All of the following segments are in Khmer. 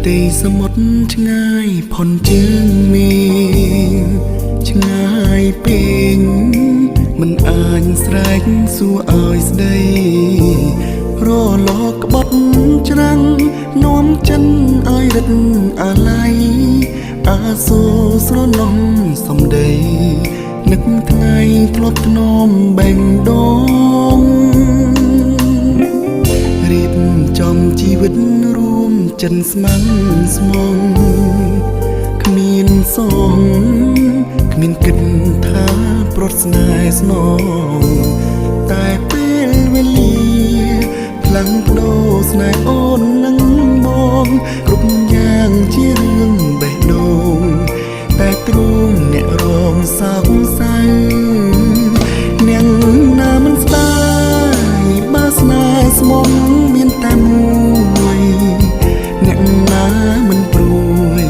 ទីសមុទ្រឆ្ងាយផុនជើងមេឆ្ងាយពេញមិនអាចស្រែកសួរឲ្យស្ដីរលកក្បត់ច្រាំងនាំចិនឲ្យរឹតអាឡ័យអាសូរស្រណំសំដីនឹកថ្ងៃធ្លាប់ធ្នមបេងដូងរៀបចំជីវិតរួមចិនស្មាំស្មងគ្មានសងគ្មានគិតថាប្រត់ស្នេហ៍ស្នងតែពេលវេលាផ្លាំងប្ដូរស្នេហ៍អូននឹងបងគ្រប់យ៉ាងជារឿងបេះដូងតែទ្រូងអ្នករងសោកសៅអ្នកណាមិនស្ដាយបើស្នេហ៍ស្មងមានតែមួយអ្នកណាមិនព្រួយ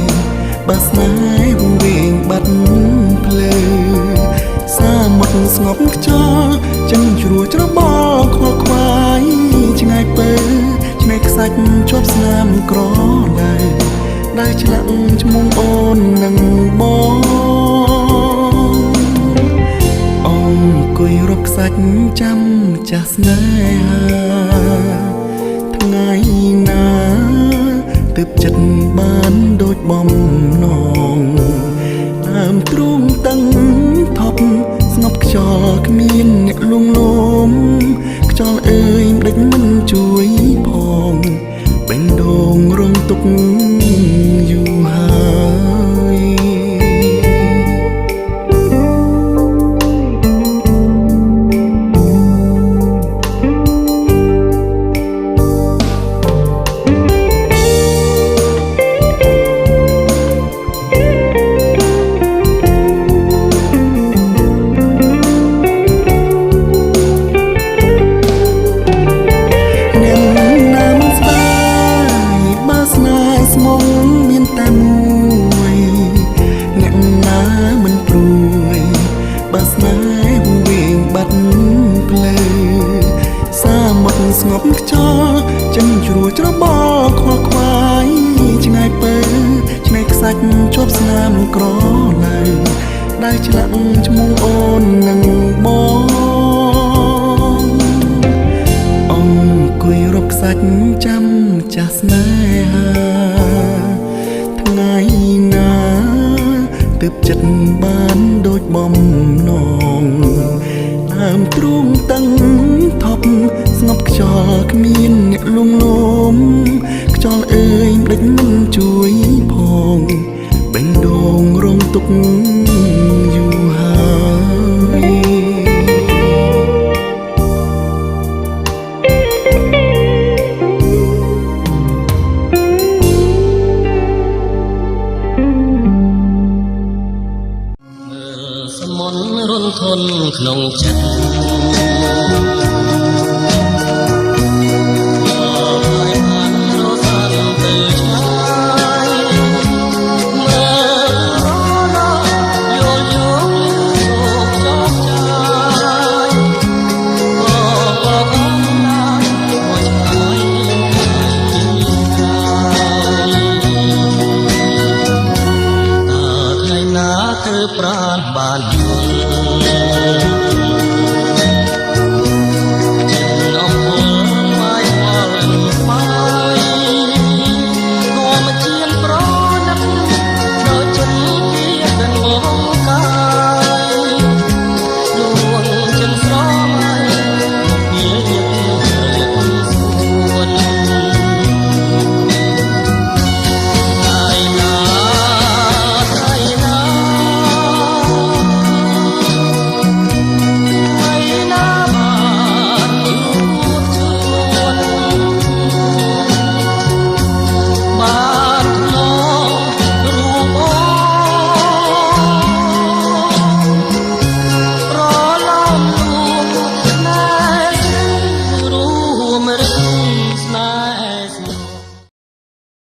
បើស្នេហ៍វិញបាត់ភ្លើសាមុតស្ងប់ខ្យល់ចឹងជ្រួច្របល់ខ្វល់ខ្វាយឆ្ងាយពើឆ្នេរខ្សាច់ជាប់ស្នាមក្រឡៅដែលឆ្លាក់ឈ្មោះអូននឹងបងអង្គុយរកខ្សាច់ចាំចាស់ស្នេហាថ្ងៃណាទើបចិត្តបានដូចបំណងដើមទ្រូងតឹងថប់ស្ងប់ខ្យល់គ្មានអ្នកលួងលោមខ្យល់អើយមិនដេចមិនជួយផងបេះដូងរងទុកយូរហើយស្ងប់ខ្យល់ចឹងជ្រួច្របល់ខ្វល់ខ្វាយឆ្ងាយពើឆ្នេរខ្សាច់ជាប់ស្នាមក្រឡៅដែលឆ្លាក់ឈ្មោះអូននឹងបងអង្គុយរកខ្សាច់ចាំចាស់ស្នេហាថ្ងៃណាទើបចិត្តបានដូចបំណងដើមទ្រូងតឹងថប់ស្ងប់ខ្យល់គ្មានអ្នកលួងលោមខ្យល់អើយមិនដេចមិនជួយផងបេះដូងរងទុកយូរហើយសមនរន្ធនក្នុងចិត្ត